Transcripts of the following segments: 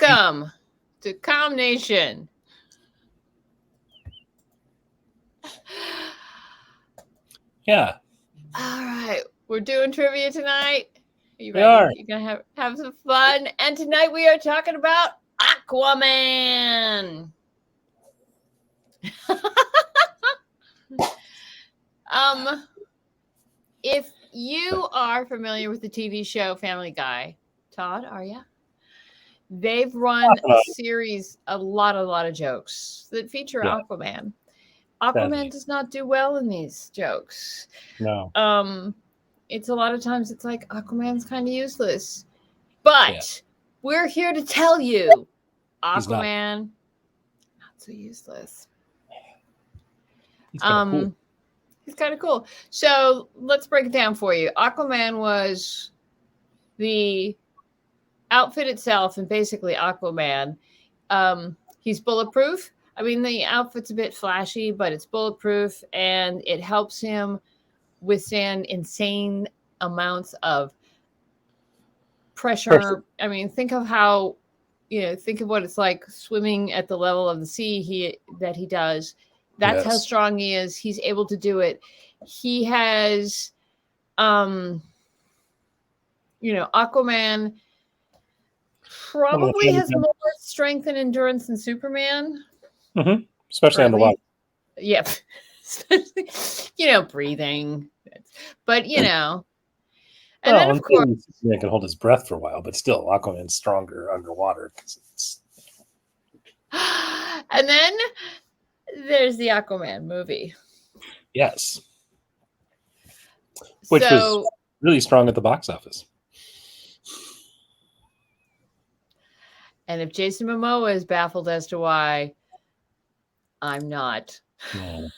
Welcome to Calm Nation. Yeah. All right. We're doing trivia tonight. Are you We ready? are. You're going to have some fun. And tonight we are talking about Aquaman. If you are familiar with the TV show Family Guy, Todd, are you? They've run a series, a lot of jokes that feature Aquaman. Aquaman does not do well in these jokes. No. It's a lot of times it's like Aquaman's kind of useless. But we're here to tell you Aquaman not so useless. He's kind of cool. He's kind of cool. So let's break it down for you. Aquaman was the outfit itself, and basically Aquaman. He's bulletproof. I mean, the outfit's a bit flashy, but it's bulletproof, and it helps him withstand insane amounts of pressure. I mean, think of how, think of what it's like swimming at the level of the sea he does. That's how strong he is. He's able to do it. He has, Aquaman probably has more strength and endurance than Superman. Mm-hmm. Especially underwater. Yep. Breathing. But, and then, of course, Superman can hold his breath for a while, but still, Aquaman's stronger underwater. And then there's the Aquaman movie. Yes. Which was really strong at the box office. And if Jason Momoa is baffled as to why, I'm not. No.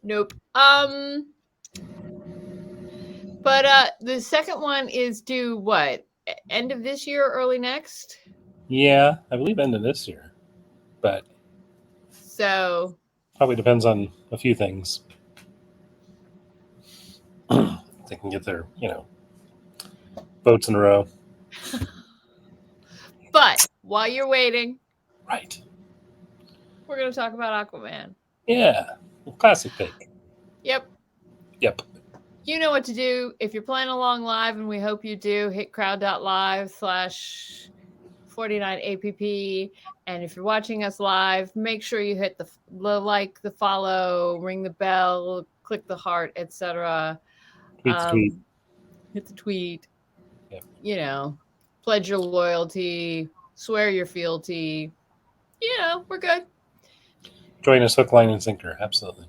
Nope. But the second one is due what? End of this year, early next? Yeah, I believe end of this year. But so probably depends on a few things. They can get their, votes in a row. But while you're waiting, right, we're going to talk about Aquaman. Yeah, classic pick. Yep. You know what to do. If you're playing along live, and we hope you do, hit crowd.live/49app. And if you're watching us live, make sure you hit the like, the follow, ring the bell, click the heart, etc. Hit the tweet. Yep. Pledge your loyalty, swear your fealty. We're good. Join us hook, line, and sinker. Absolutely.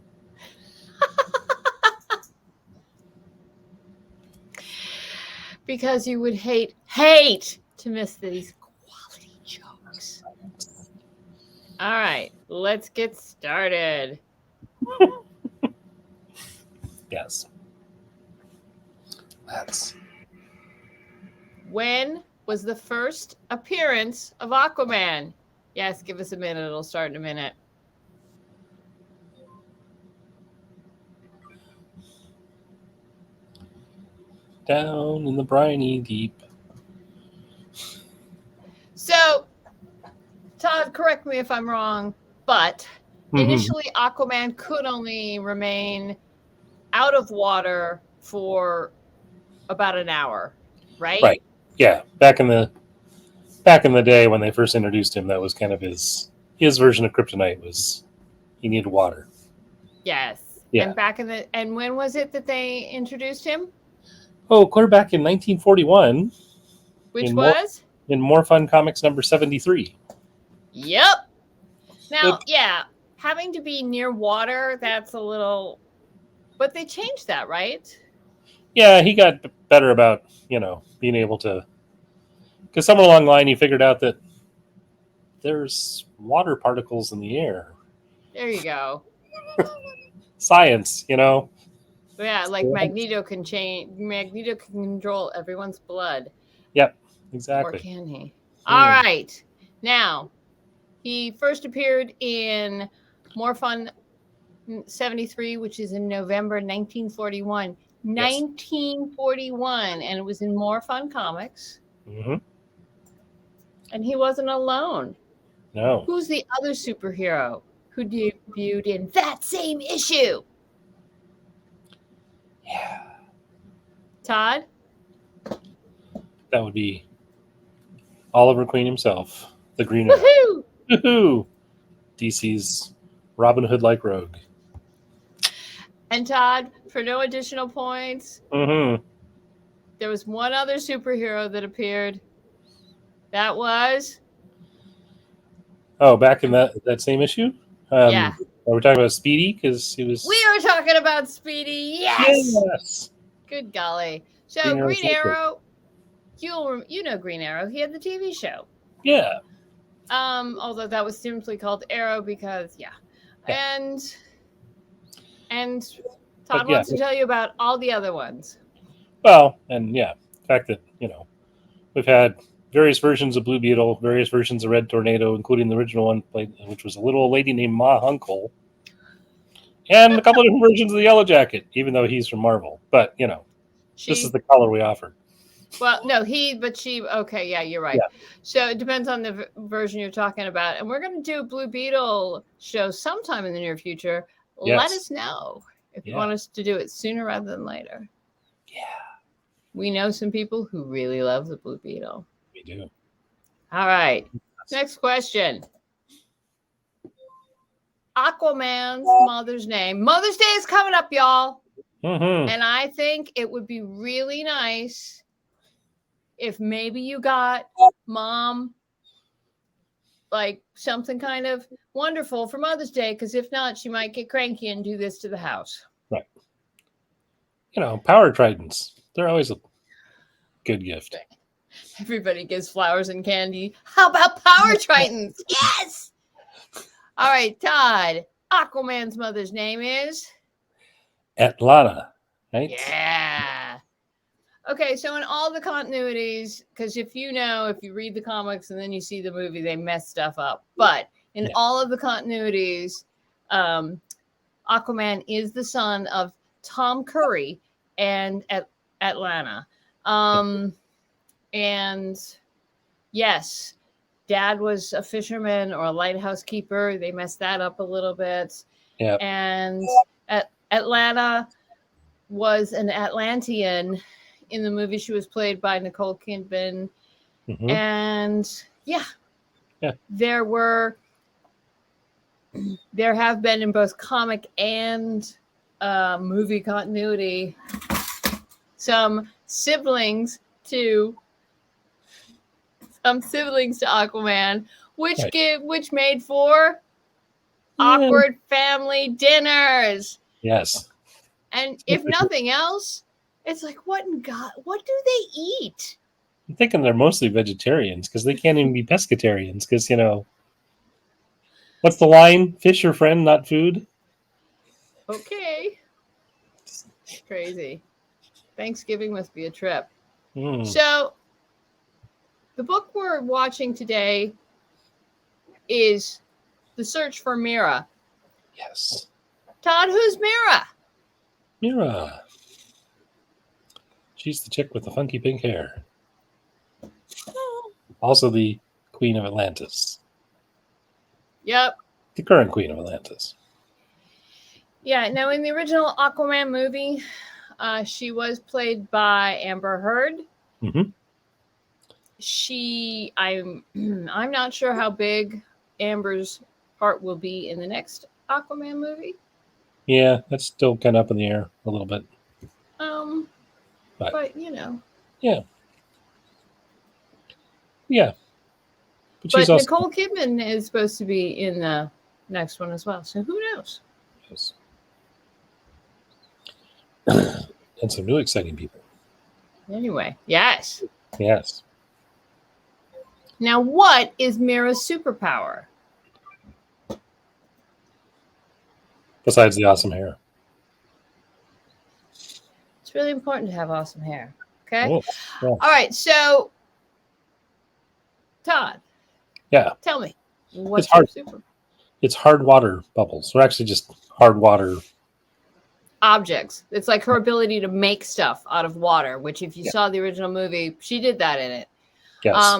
Because you would hate to miss these quality jokes. All right, let's get started. Yes. Let's. When was the first appearance of Aquaman? Yes, give us a minute. It'll start in a minute. Down in the briny deep. So, Todd, correct me if I'm wrong, but initially Aquaman could only remain out of water for about an hour, right? Right. Yeah. Back in the day when they first introduced him, that was kind of his version of kryptonite was he needed water. Yes. Yeah. And when was it that they introduced him? Oh, clear back in 1941. Which was? In More Fun Comics number 73. Yep. Now, having to be near water, that's a little... But they changed that, right? Yeah, he got better about, being able to... Because somewhere along the line, he figured out that there's water particles in the air. There you go. Science, Yeah, like Magneto can control everyone's blood. Yep, exactly. Or can he? All right. Now, he first appeared in More Fun 73, which is in November 1941. 1941, and it was in More Fun Comics. Mm-hmm. And he wasn't alone. No. Who's the other superhero who debuted in that same issue? Yeah. Todd? That would be Oliver Queen himself, the Green Arrow. Woohoo! Woohoo! DC's Robin Hood-like rogue. And Todd, for no additional points, Mm-hmm. there was one other superhero that appeared. That was... Oh, back in that same issue? Yeah. Are we talking about Speedy? Because he was... We are talking about Speedy. Yes! Yes! Good golly. So, Green Arrow, you know Green Arrow. He had the TV show. Yeah. Although that was simply called Arrow because, yeah. And Todd wants to tell you about all the other ones. Well, and yeah, the fact that, we've had various versions of Blue Beetle, various versions of Red Tornado, including the original one, which was a little old lady named Ma Hunkel, and a couple of different versions of the Yellow Jacket, even though he's from Marvel. But, this is the color we offered. Well, no, okay, yeah, you're right. Yeah. So it depends on the version you're talking about. And we're going to do a Blue Beetle show sometime in the near future. Yes. Let us know if you want us to do it sooner rather than later. Yeah. We know some people who really love the Blue Beetle. We do. All right. Next question. Aquaman's mother's name. Mother's Day is coming up, y'all. Mm-hmm. And I think it would be really nice if maybe you got mom like something kind of wonderful for Mother's Day, because if not, she might get cranky and do this to the house. Right. Power tridents. They're always a good gift. Everybody gives flowers and candy. How about power tridents? Yes! All right, Todd. Aquaman's mother's name is? Atlantis, right? Yeah. Okay, so in all the continuities, because if you read the comics and then you see the movie, they mess stuff up. But in all of the continuities, Aquaman is the son of Tom Curry and Atlanta. And yes, Dad was a fisherman or a lighthouse keeper. They messed that up a little bit. Yeah. And Atlanta was an Atlantean. In the movie, she was played by Nicole Kidman. Mm-hmm. And there have been in both comic and movie continuity some siblings to Aquaman, which made for awkward family dinners. Yes. And if nothing else, it's like, what do they eat? I'm thinking they're mostly vegetarians because they can't even be pescatarians because, what's the line? Fish or friend, not food? Okay. Crazy. Thanksgiving must be a trip. So the book we're watching today is The Search for Mera. Yes. Todd, who's Mera? Mera. She's the chick with the funky pink hair. Also the Queen of Atlantis. Yep. The current Queen of Atlantis. Yeah, now in the original Aquaman movie, she was played by Amber Heard. Mm-hmm. I'm not sure how big Amber's part will be in the next Aquaman movie. Yeah, that's still kind of up in the air a little bit. But Yeah. Yeah. But Nicole Kidman is supposed to be in the next one as well. So who knows? Yes. And some new exciting people. Anyway, yes. Yes. Now, what is Mera's superpower? Besides the awesome hair. It's really important to have awesome hair. Okay. Oh, yeah. All right. So, Todd. Yeah. Tell me, what's your superpower? It's hard water bubbles. Or actually just hard water objects. It's like her ability to make stuff out of water, which if you saw the original movie, she did that in it. Yes.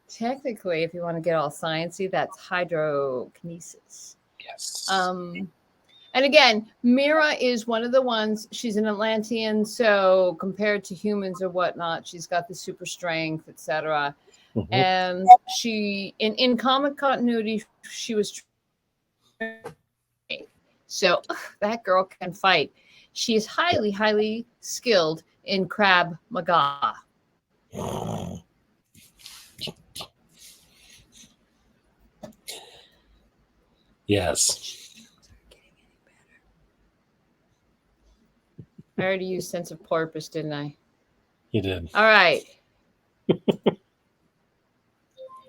Technically, if you want to get all sciencey, that's hydrokinesis. Yes. And again, Mera is one of the ones, she's an Atlantean, so compared to humans or whatnot, she's got the super strength, etc. Mhm. And she, in comic continuity, she was so that girl can fight. She is highly, highly skilled in Krav Maga. Yes. I already used sense of purpose, didn't I? You did. All right.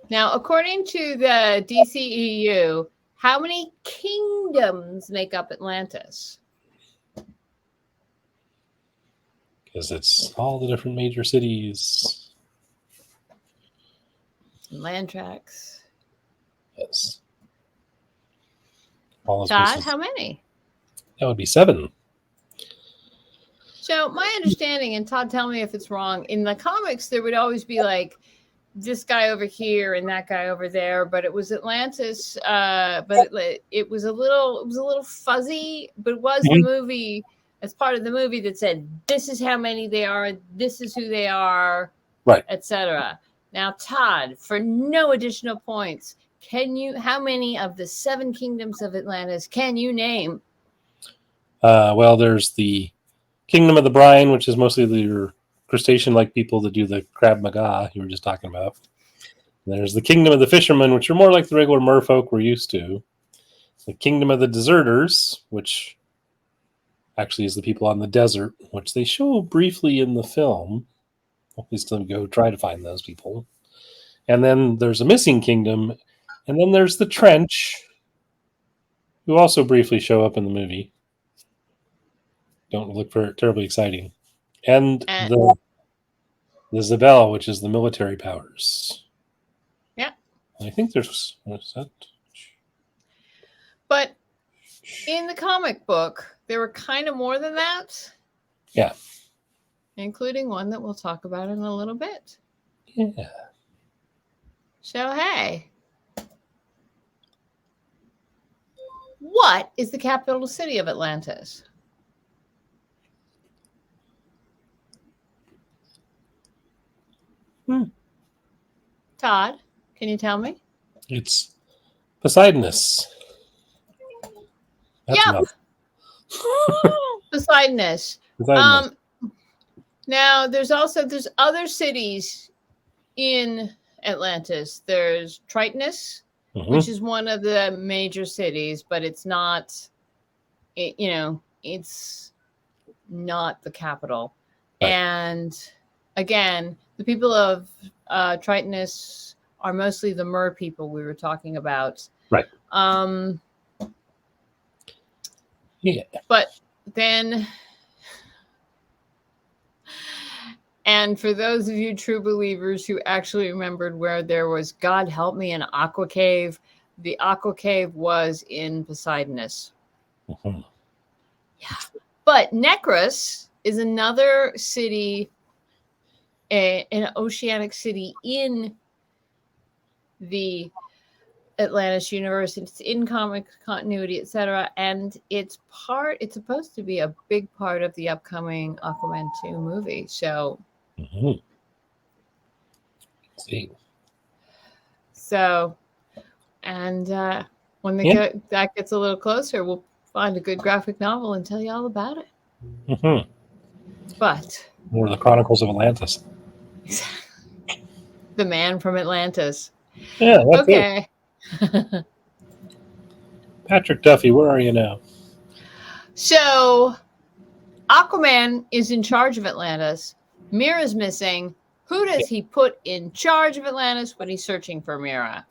Now, according to the DCEU, how many kingdoms make up Atlantis? Because it's all the different major cities. Land tracks. Yes. All those Todd, places. how many? That would be 7. So my understanding, and Todd, tell me if it's wrong, in the comics, there would always be like this guy over here and that guy over there, but it was Atlantis. But it was a little fuzzy, but it was the movie, as part of the movie, that said, this is how many they are, this is who they are, right, etc. Now, Todd, for no additional points, how many of the 7 kingdoms of Atlantis can you name? Well, there's the Kingdom of the Brine, which is mostly the crustacean-like people that do the Krav Maga you were just talking about. There's the Kingdom of the Fishermen, which are more like the regular merfolk we're used to. The Kingdom of the Deserters, which actually is the people on the desert, which they show briefly in the film. At least let me go try to find those people. And then there's a missing kingdom. And then there's the Trench, who also briefly show up in the movie. Don't look for it terribly exciting. And the Zabel, which is the military powers. Yeah. I think there's... What's that? But in the comic book, there were kind of more than that. Yeah. Including one that we'll talk about in a little bit. Yeah. So, hey. What is the capital city of Atlantis? Todd, can you tell me? It's Poseidonus. That's enough. Poseidonus. Now, there's other cities in Atlantis. There's Tritonus, which is one of the major cities, but it's not, it's not the capital. Right. And again, the people of Tritonus are mostly the Mer people we were talking about. Right. Yeah. But then, and for those of you true believers who actually remembered where there was, God help me, an aqua cave, the aqua cave was in Poseidonus. Yeah. But Necros is another city, an oceanic city in the Atlantis universe. It's in comic continuity, etc. And it's supposed to be a big part of the upcoming Aquaman 2 movie. So, see. So, and when that gets a little closer, we'll find a good graphic novel and tell you all about it. But more the Chronicles of Atlantis. The man from Atlantis. Yeah. That's okay. Patrick Duffy, where are you now? So, Aquaman is in charge of Atlantis. Mera's missing. Who does he put in charge of Atlantis when he's searching for Mera?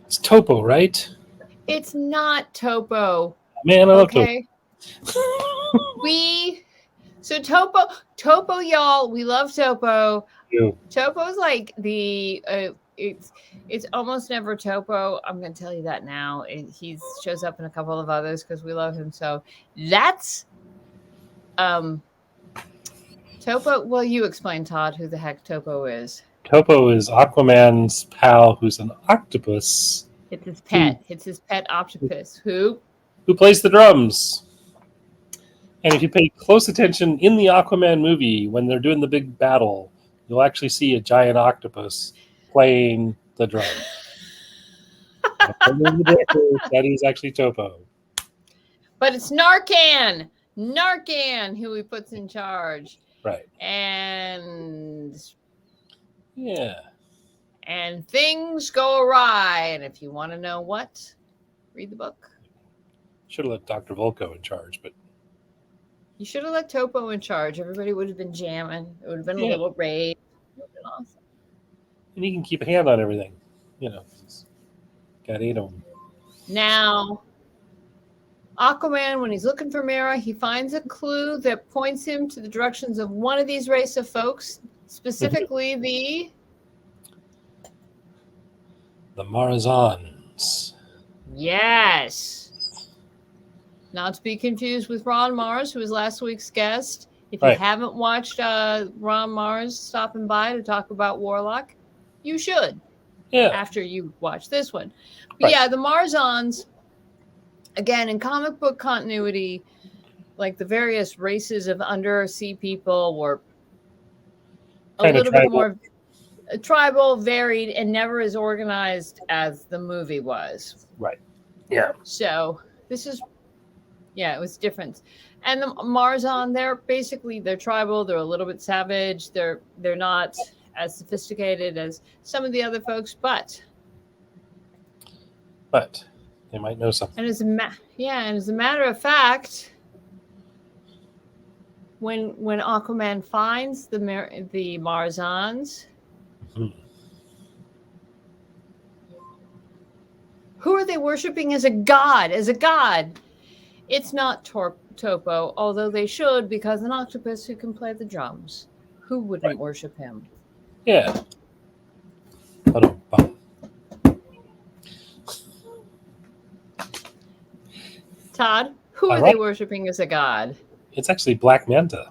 It's Topo, right? It's not Topo. Man, I love Topo. So Topo, y'all, we love Topo. Yeah. Topo's like it's almost never Topo. I'm going to tell you that now. He shows up in a couple of others because we love him. So that's Topo. Well, you explain, Todd, who the heck Topo is. Topo is Aquaman's pal, who's an octopus. It's his who, pet. It's his pet octopus. Who? who plays the drums. And if you pay close attention in the Aquaman movie, when they're doing the big battle, you'll actually see a giant octopus playing the drum. That is actually Topo. But it's Narcan. Narcan, who he puts in charge. Right. And Yeah. And things go awry. And if you want to know what, read the book. Should have let Dr. Volko in charge, but you should have let Topo in charge. Everybody would have been jamming. It would have been a little raid. It would have been awesome. And he can keep a hand on everything. He's got 8 of them. Now, Aquaman, when he's looking for Mera, he finds a clue that points him to the directions of one of these race of folks, specifically the Marazans. Yes. Not to be confused with Ron Mars, who was last week's guest. If you haven't watched Ron Mars stopping by to talk about Warlock, you should. Yeah. After you watch this one. But yeah, the Marzans, again, in comic book continuity, like the various races of undersea people were a little bit more tribal, varied, and never as organized as the movie was. Right. Yeah. So this is, it was different. And the Marzan, they're tribal. They're a little bit savage. They're not as sophisticated as some of the other folks, but they might know something. And as a matter of fact, when Aquaman finds the Marzans, who are they worshiping as a god? It's not Topo, although they should, because an octopus who can play the drums. Who wouldn't worship him? Yeah. Todd, who are they worshiping as a god? It's actually Black Manta.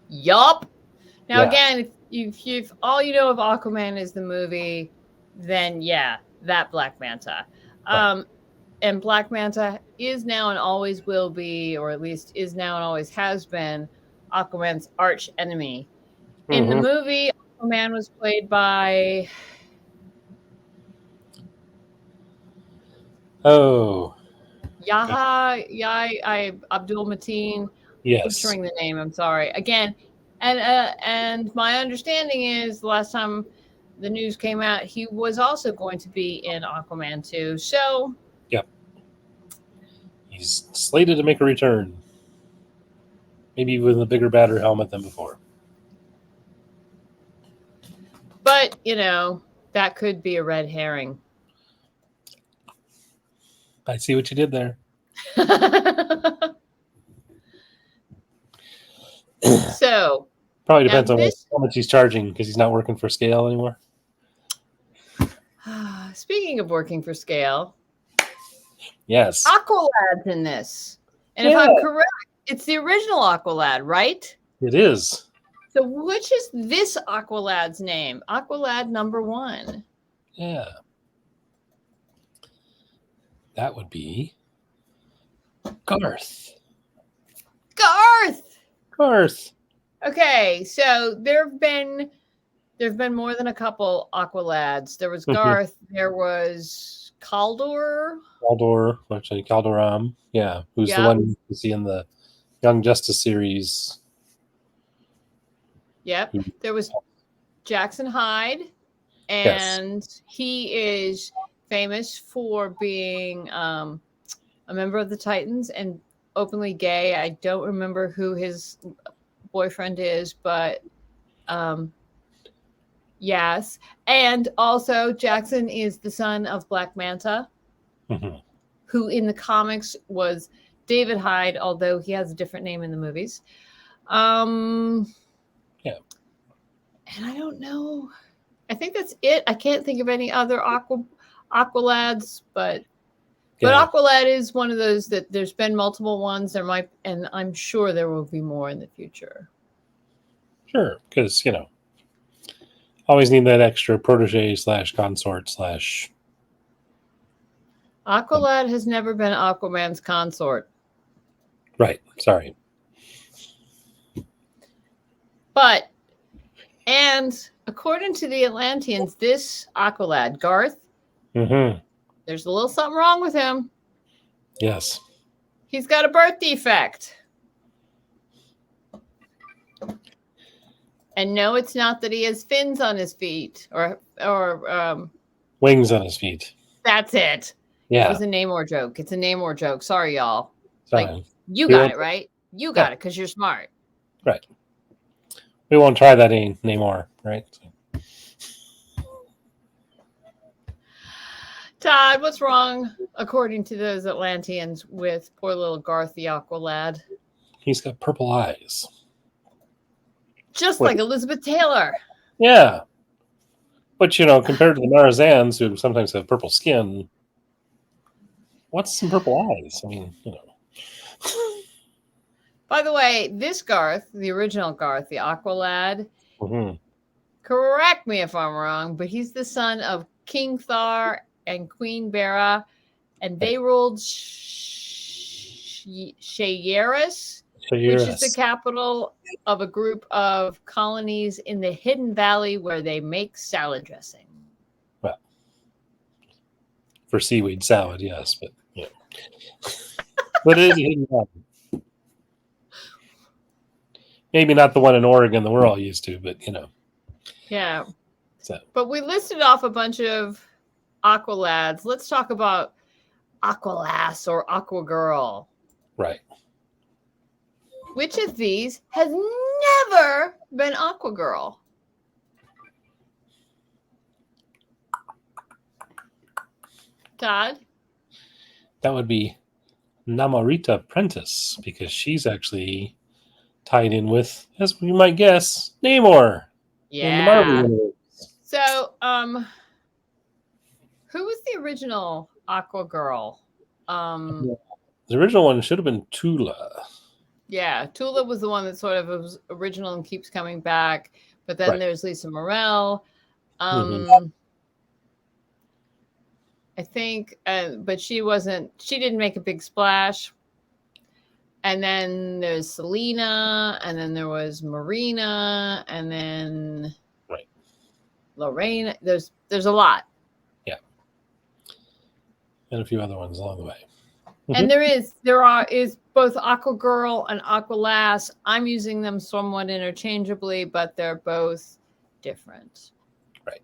Yup. Now, again, if all you know of Aquaman is the movie, then that Black Manta. And Black Manta is now and always will be, or at least is now and always has been, Aquaman's arch enemy. In the movie, Aquaman was played by Abdul Mateen. Yes. Butchering the name, I'm sorry. Again, and my understanding is the last time the news came out, he was also going to be in Aquaman 2. So, he's slated to make a return. Maybe with a bigger, badder helmet than before. But, that could be a red herring. I see what you did there. So probably depends on how much he's charging, because he's not working for scale anymore. Speaking of working for scale, yes, Aqualad's in this, and if I'm correct, it's the original Aqualad, right? It is. So which is this Aqualad's name? Aqualad number 1. Yeah, that would be Garth. Okay, so there've been more than a couple Aqualads. There was Garth. There was Kaldor, actually Caldoram. Yeah, who's the one you see in the Young Justice series. Yep. There was Jackson Hyde, and he is famous for being a member of the Titans and openly gay. I don't remember who his boyfriend is, but yes. And also Jackson is the son of Black Manta, who in the comics was David Hyde, although he has a different name in the movies. And I don't know. I think that's it. I can't think of any other Aqualads, but Aqualad is one of those that there's been multiple ones. There might, and I'm sure there will be more in the future. Sure, because always need that extra protege / consort / Aqualad has never been Aquaman's consort. right. Sorry. But, and according to the Atlanteans, this Aqualad, Garth, Mm-hmm. there's a little something wrong with him. Yes. He's got a birth defect. And no, it's not that he has fins on his feet or Wings on his feet. that's it. Yeah. It was a Namor joke. It's a Namor joke. Sorry, y'all. Sorry. Like, you got it, right? You got it because you're smart. Right. We won't try that anymore, right? Todd, what's wrong, according to those Atlanteans, with poor little Garth the Aqualad? He's got purple eyes. Just like Elizabeth Taylor. Yeah. But, compared to the Marazans, who sometimes have purple skin, what's some purple eyes? I mean, By the way, this Garth, the original Garth, the Aqualad, correct me if I'm wrong, but he's the son of King Thar and Queen Mera, and they ruled Shayeris, which is the capital of a group of colonies in the Hidden Valley where they make salad dressing. Well, for seaweed salad, yes, but but it is a Hidden Valley. Maybe not the one in Oregon that we're all used to, but Yeah. So. But we listed off a bunch of Aqualads. Let's talk about Aqualass or Aquagirl. Right. Which of these has never been Aquagirl? Todd? That would be Namorita Prentice, because she's actually tied in with, as you might guess, Namor. Yeah. In the Marvel universe. So, who was the original Aquagirl? The original one should have been Tula. Yeah, Tula was the one that sort of was original and keeps coming back. But then there's Lisa Morel. I think, but she didn't make a big splash. And then there's Selena, and then there was Marina, and then Lorraine. There's a lot. Yeah. And a few other ones along the way. And there is both Aquagirl and Aqualass. I'm using them somewhat interchangeably, but they're both different. Right.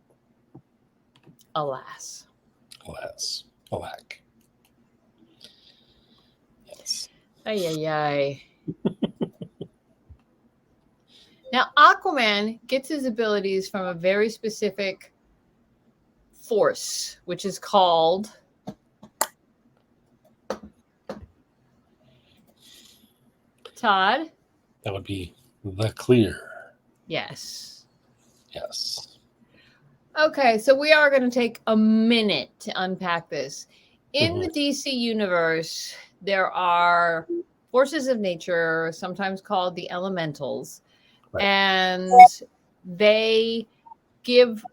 Alas. Alack. Yes. Ay. Now, Aquaman gets his abilities from a very specific force, which is called Todd? That would be the clear. Yes. Okay, so we are going to take a minute to unpack this. In the DC universe, there are forces of nature, sometimes called the elementals, and they give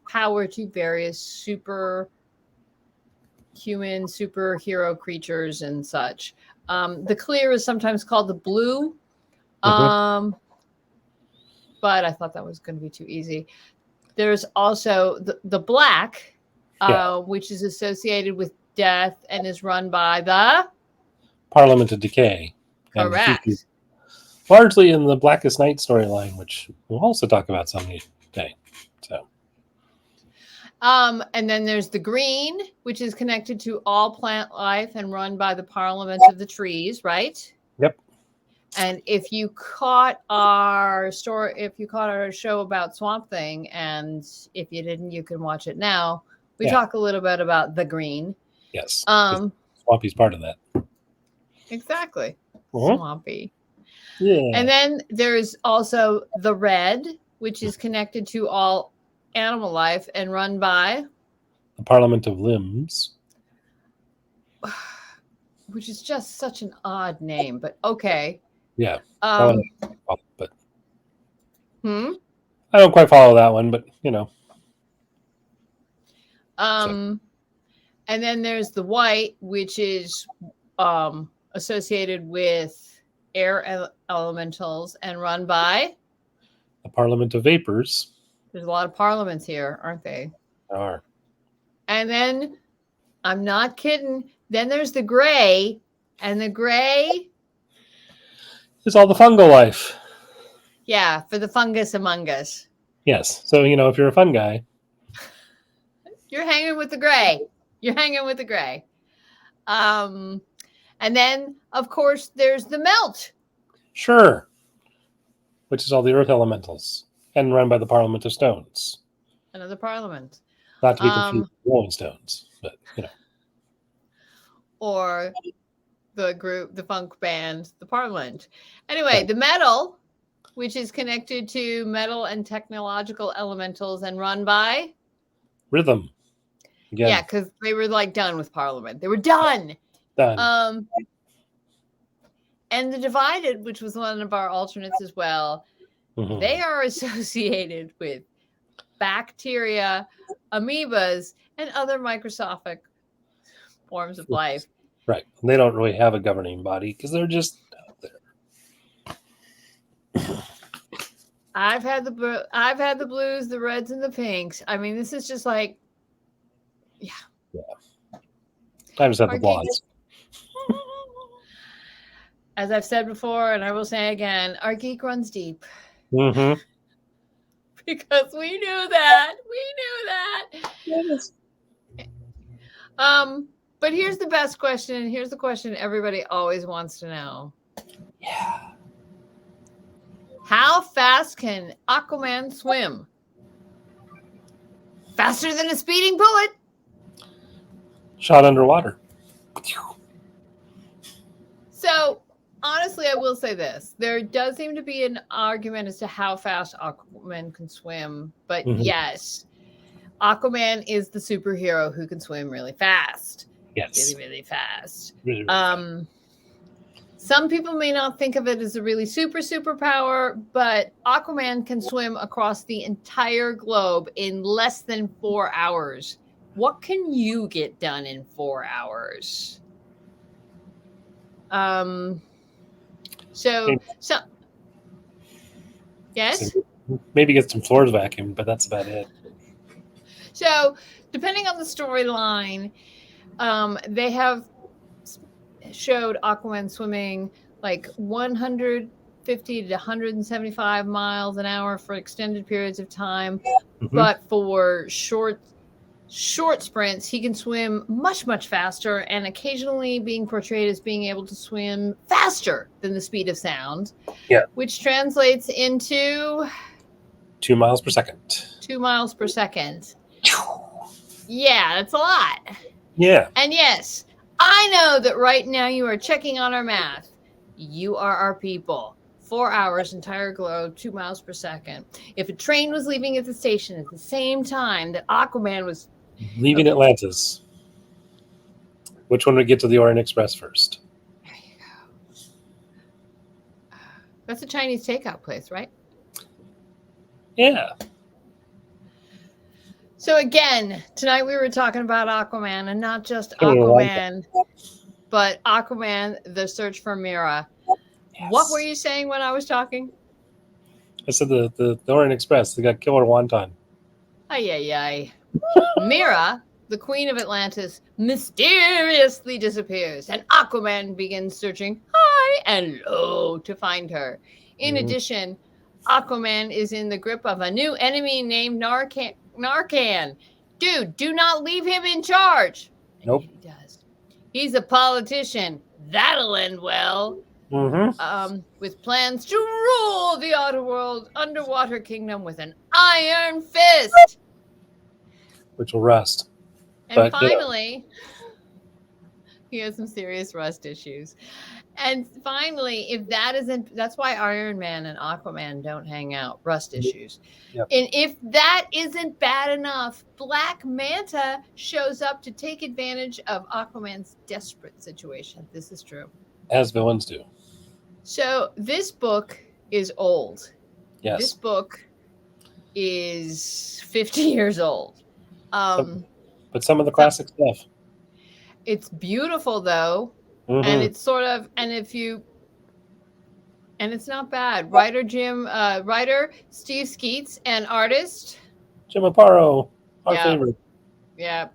power to various superhero creatures and such. The clear is sometimes called the blue, but I thought that was going to be too easy. There's also the black, which is associated with death and is run by the Parliament of Decay. Correct. Largely in the Blackest Night storyline, which we'll also talk about someday. So. And then there's the green, which is connected to all plant life and run by the Parliament of the Trees, right? Yep. And if you caught our show about Swamp Thing, and if you didn't, you can watch it now. We talk a little bit about the green. Yes. Swampy's part of that. Exactly. Swampy. Yeah. And then there's also the red, which is connected to all animal life and run by the Parliament of Limbs. Which is just such an odd name, but okay. Yeah. But Hmm? I don't quite follow that one, but And then there's the white, which is associated with air elementals and run by. the Parliament of Vapors There's a lot of parliaments here, aren't they? are. And then, I'm not kidding, then there's the gray, and the gray, It's all the fungal life. yeah, for the fungus among us. Yes. So, if you're a fun guy. You're hanging with the gray. You're hanging with the gray. And then, of course, there's the melt. Sure. Which is all the earth elementals and run by the Parliament of Stones. Another parliament. Not to be confused with Rolling Stones, but, Or the group, the funk band, the Parliament. Anyway, the metal, which is connected to metal and technological elementals and run by Rhythm. Again. Yeah, because they were done with Parliament. They were done. Done. And the divided, which was one of our alternates as well, they are associated with bacteria, amoebas, and other microscopic forms of life. Right. They don't really have a governing body because they're just out there. I've had the blues, the reds, and the pinks. I mean, this is just like, yeah. I just had the blondes. As I've said before, and I will say again, our geek runs deep. Mm-hmm. Because we knew that. Yes. But here's the best question. Here's the question everybody always wants to know. Yeah. How fast can Aquaman swim? Faster than a speeding bullet. Shot underwater. So, honestly, I will say this. There does seem to be an argument as to how fast Aquaman can swim. But yes, Aquaman is the superhero who can swim really fast. Yes. Really, really fast. Really, really Some people may not think of it as a really superpower, but Aquaman can swim across the entire globe in less than 4 hours. What can you get done in 4 hours? Yes? Maybe get some floors vacuumed, but that's about it. So, depending on the storyline, they have showed Aquaman swimming 150 to 175 miles an hour for extended periods of time. But for short sprints, he can swim much, much faster, and occasionally being portrayed as being able to swim faster than the speed of sound. Yeah. Which translates into 2 miles per second. 2 miles per second. Yeah, that's a lot. Yeah. And yes, I know that right now you are checking on our math. You are our people. 4 hours, entire globe, 2 miles per second. If a train was leaving at the station at the same time that Aquaman was leaving Atlantis, which one would get to the Orient Express first? There you go. That's a Chinese takeout place, right? Yeah. So again, tonight we were talking about Aquaman, and not just Aquaman, but Aquaman, the search for Mera. Yes. What were you saying when I was talking? I said the Orient Express. They got killer wonton. Ay. Mera, the queen of Atlantis, mysteriously disappears, and Aquaman begins searching high and low to find her. In addition, Aquaman is in the grip of a new enemy named Narcan. Dude, do not leave him in charge. Nope. And he does. He's a politician. That'll end well. With plans to rule the underwater kingdom with an iron fist. Which will rust. And finally, he has some serious rust issues. And finally, that's why Iron Man and Aquaman don't hang out, rust issues. Yep. And if that isn't bad enough, Black Manta shows up to take advantage of Aquaman's desperate situation. This is true. As villains do. So this book is old. Yes. This book is 50 years old. But some of the classic stuff. It's beautiful though, Mhm. and it's sort of, and it's not bad. Writer Steve Skeets, and artist Jim Aparo, our Yeah. favorite. Yeah.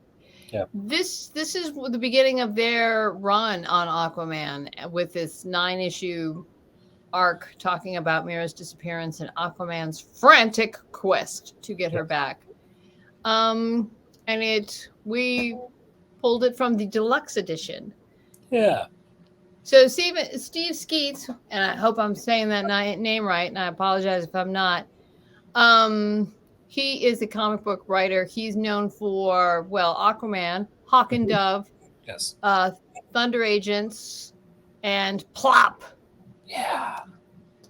Yeah. This is the beginning of their run on Aquaman with this 9-issue arc talking about Mera's disappearance and Aquaman's frantic quest to get her back. And we pulled it from the deluxe edition. Yeah. So Steve Skeets, and I hope I'm saying that name right, and I apologize if I'm not. He is a comic book writer. He's known for, well, Aquaman, Hawk and Dove, Yes. Thunder Agents, and Plop. Yeah.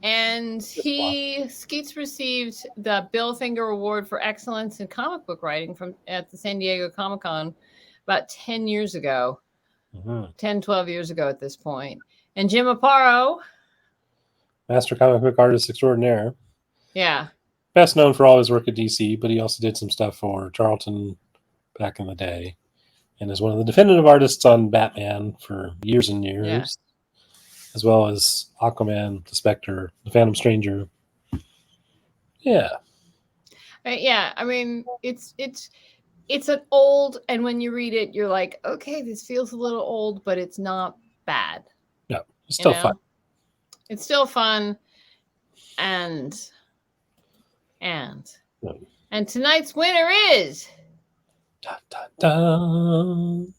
And Skeets received the Bill Finger Award for Excellence in Comic Book Writing at the San Diego Comic-Con about 10 years ago. 10, 12 years ago at this point. And Jim Aparo. Master comic book artist extraordinaire. Yeah. Best known for all his work at DC, but he also did some stuff for Charlton back in the day. And is one of the definitive artists on Batman for years and years. Yeah. As well as Aquaman, the Spectre, the Phantom Stranger. Yeah. Yeah, I mean, it's an old, and when you read it, you're like, okay, this feels a little old, but it's not bad. No, it's still fun. It's still fun, and tonight's winner is Dun, dun, dun.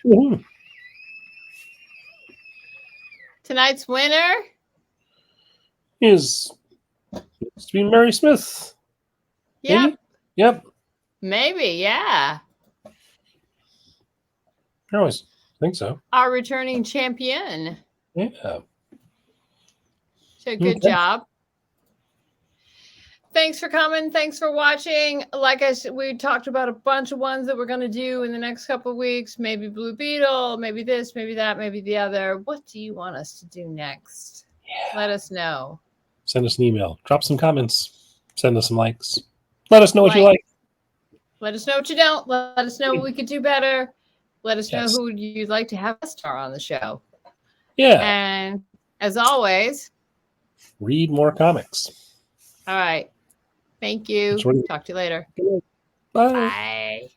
Mm-hmm. Tonight's winner is to be Mary Smith. Yep. Maybe? Yep. Maybe, yeah. I always think so. Our returning champion. Yeah. So good job. Thanks for coming. Thanks for watching. Like I said, we talked about a bunch of ones that we're going to do in the next couple of weeks. Maybe Blue Beetle, maybe this, maybe that, maybe the other. What do you want us to do next? Yeah. Let us know. Send us an email. Drop some comments. Send us some likes. Let us know what you like. Let us know what you don't. Let us know what we could do better. Let us know who you'd like to have a star on the show. Yeah. And as always, read more comics. All right. Thank you. Talk to you later. Bye. Bye.